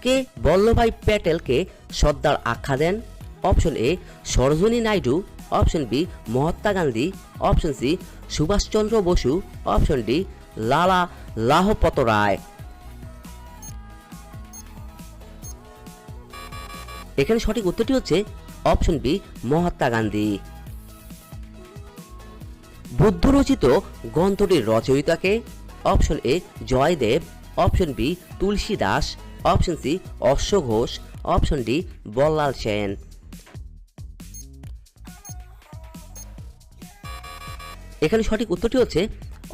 কে বল্লভভাই প্যাটেলকে সর্দার আখ্যা দেন? Option A Sarojini Naidu, option B Mahatma Gandhi, option C Subhashchandra Bose, option D Lala Lajpat Rai. এখানে সঠিক উত্তরটি হচ্ছে অপশন বি মহাত্মা গান্ধী। বুদ্ধ রচিত গ্রন্থটির রচয়িতাকে? Option A Jayadev, option B Tulsi Das, option C অশ্ব ঘোষ, অপশন ডি বল্লাল সেন। এখানে সঠিক উত্তরটি হচ্ছে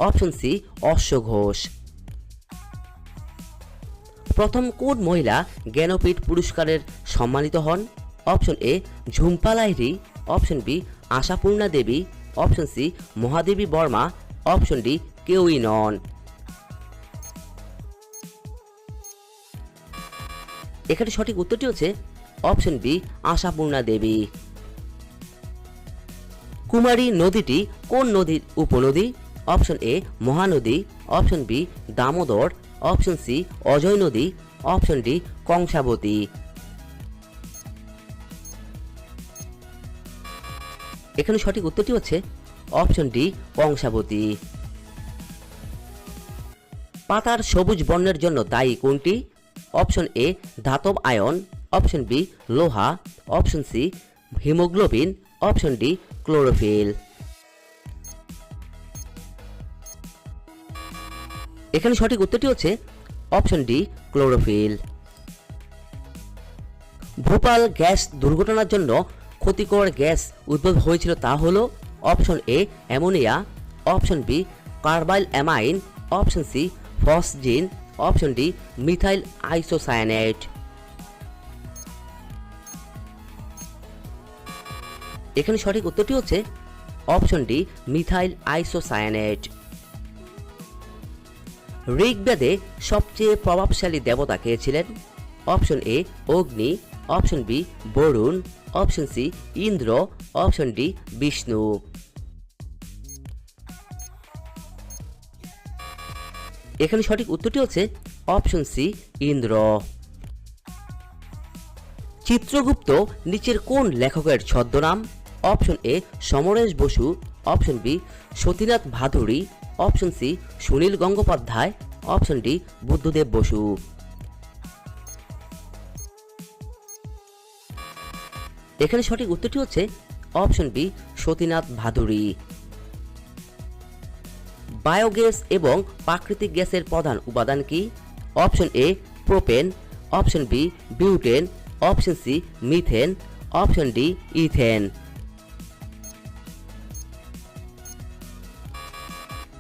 অপশন সি অশ্ব ঘোষ। প্রথম কোন মহিলা জ্ঞানপীঠ পুরস্কারের সম্মানিত হন? Option A Jhumpa Lahiri, option B Ashapurna Devi, option C Mahadevi Varma, option D কেউই নন। এখানে সঠিক উত্তরটি হচ্ছে অপশন বি আশাপূর্ণা দেবী। কুমারী নদীটি কোন নদীর উপনদী? Option A Mahanadi, option B Damodar, option C Ajay নদী, অপশন ডি কংসাবতী। এখানে সঠিক উত্তরটি হচ্ছে অপশন ডি কংসাবতী। পাতার সবুজ বর্ণের জন্য দায়ী কোনটি? অপশন এ ধাতব আয়ন, অপশন বি লোহা, option C haemoglobin, option D chlorophyll. এখানে সঠিক উত্তরটি হচ্ছে option D chlorophyll. Bhopal gas দুর্ঘটনার জন্য ক্ষতিকর গ্যাস উদ্ভব হয়েছিল তা হলো? Option A ammonia, option B carbyl amine, option C phosgene, option D methyl isocyanate. এখানে সঠিক উত্তরটি হচ্ছে অপশন ডি মিথাইল আইসোসায়ানেট। ঋগ্বেদে সবচেয়ে প্রভাবশালী দেবতা কে ছিলেন? Option A Agni, option B Varun, option C Indra, option D Vishnu. এখানে সঠিক উত্তরটি হচ্ছে অপশন সি ইন্দ্র। চিত্রগুপ্ত নিচের কোন লেখকের ছদ্মনাম? Option A Samaresh Basu, option B Satinath Bhaduri, option C Sunil Gangopadhyay, option D Buddhadeb Basu. এখানে সঠিক উত্তরটি হচ্ছে option B Satinath Bhaduri. Biogas এবং প্রাকৃতিক গ্যাসের প্রধান উপাদান কি? Option A propane, option B butane, option C methane, option D ethane.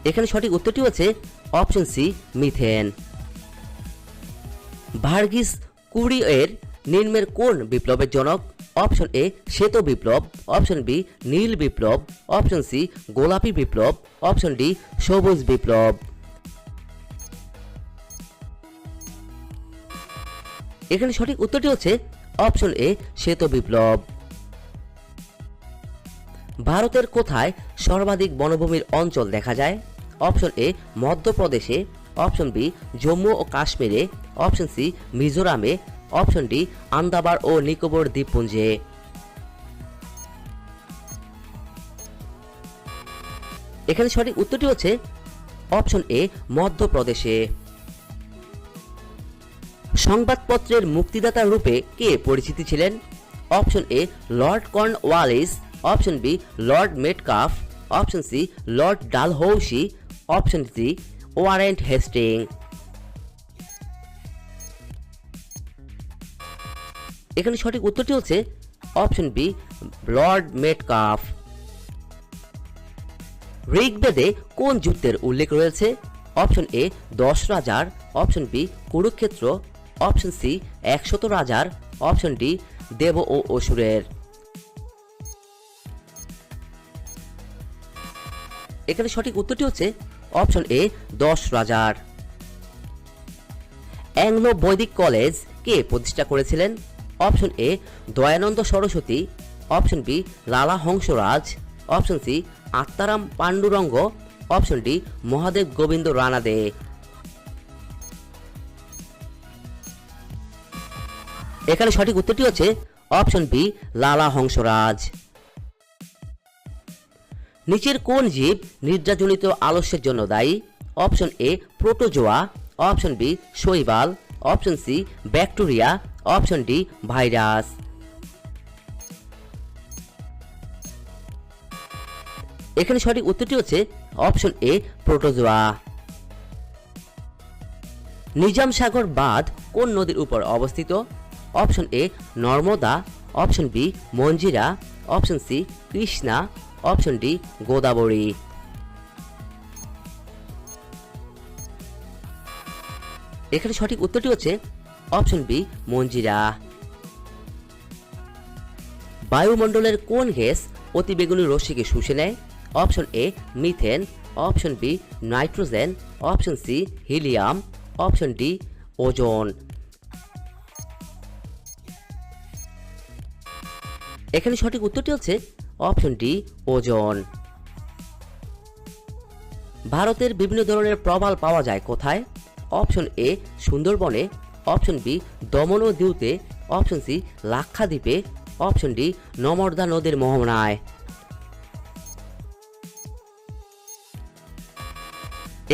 এখানে সঠিক উত্তরটি হচ্ছে অপশন সি মিথেন। ভার্গিস কুরিয়ের নিম্নের কোন বিপ্লবের জনক? অপশন এ শ্বেত বিপ্লব, অপশন বি নীল বিপ্লব, অপশন সি গোলাপি বিপ্লব, অপশন ডি সবুজ বিপ্লব। এখানে সঠিক উত্তরটি হচ্ছে অপশন এ শ্বেত বিপ্লব। ভারতের কোথায় সর্বাধিক বনভূমির অঞ্চল দেখা যায়? অপশন এ মধ্যপ্রদেশে, অপশন বি জম্মু ও কাশ্মীরে, অপশন সি মিজোরামে, অপশন ডি আন্দামান ও নিকোবর দ্বীপপুঞ্জে। এখানে সঠিক উত্তরটি হচ্ছে অপশন এ মধ্যপ্রদেশে। সংবাদপত্রের মুক্তিদাতা রূপে কে পরিচিত ছিলেন? Option A Lord Cornwallis, option B Lord Metcalfe, option C Lord Dalhousie, option C Warren Hastings. এখানে সঠিক উত্তরটি হচ্ছে অপশন বি লর্ড মেটকাফ। ঋগ্বেদে কোন যুদ্ধের উল্লেখ রয়েছে? অপশন এ 10 রাজার, option B Kurukshetra, option C 100 রাজার, অপশন ডি দেব ও অসুরের। এখানে সঠিক উত্তরটি হচ্ছে অপশন এ 10 রাজার। অ্যাংলো বৈদিক কলেজ কে প্রতিষ্ঠা করেছিলেন? Option A Dayanand Saraswati, option B Lala Hansraj, option C Atmaram Pandurang, option D Mahadev Govind Ranade. এখানে সঠিক উত্তরটি হচ্ছে অপশন বি লালা হংসরাজ। নিচের কোন জীব নিদ্রাজনিত আলস্যের জন্য দায়ী? Option A protozoa, option B শৈবাল, option C bacteria, option D virus. এখানে সঠিক উত্তরটি হচ্ছে option A protozoa. Nizam Sagar বাঁধ কোন নদীর উপর অবস্থিত? Option A Narmada, option B Manjira, option C Krishna, option D Godavari. এখানে সঠিক উত্তরটি হচ্ছে অপশন বি মঞ্জিরা। বায়ুমণ্ডলের কোন গ্যাস অতিবেগুনি রশ্মিকে শুষে নেয়? Option A methane, option B nitrogen, option C helium, option D ozone. এখানে সঠিক উত্তরটি হচ্ছে অপশন ডি ওজোন। ভারতের বিভিন্ন ধরনের প্রবাল পাওয়া যায় কোথায়? অপশন এ সুন্দরবনে, অপশন বি দমন ও দিউতে, অপশন সি লাক্ষাদ্বীপে, অপশন ডি নর্মদা নদীর মোহনায়।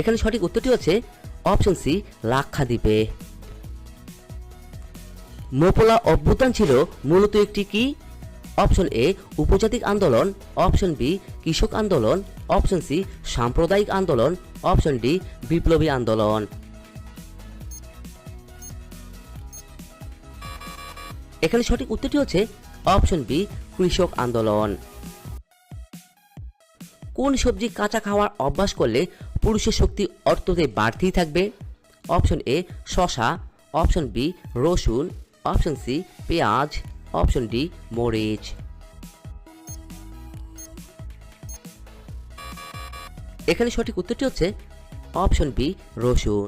এখানে সঠিক উত্তরটি হচ্ছে অপশন সি লাক্ষাদ্বীপে। মোপলা অভ্যুত্থান ছিল মূলত একটি কি? অপশন এ উপজাতিক আন্দোলন, অপশন বি কৃষক আন্দোলন, অপশন সি সাম্প্রদায়িক আন্দোলন, অপশন ডি বিপ্লবী আন্দোলন। এখানে সঠিক উত্তরটি হচ্ছে অপশন বি কৃষক আন্দোলন। কোন সবজি কাঁচা খাওয়ার অভ্যাস করলে পুরুষের শক্তি অর্থতে বাড়তেই থাকবে? অপশন এ শসা, অপশন বি রসুন, অপশন সি পেঁয়াজ, অপশন ডি মরিচ। এখানে সঠিক উত্তরটি হচ্ছে অপশন বি রসুন।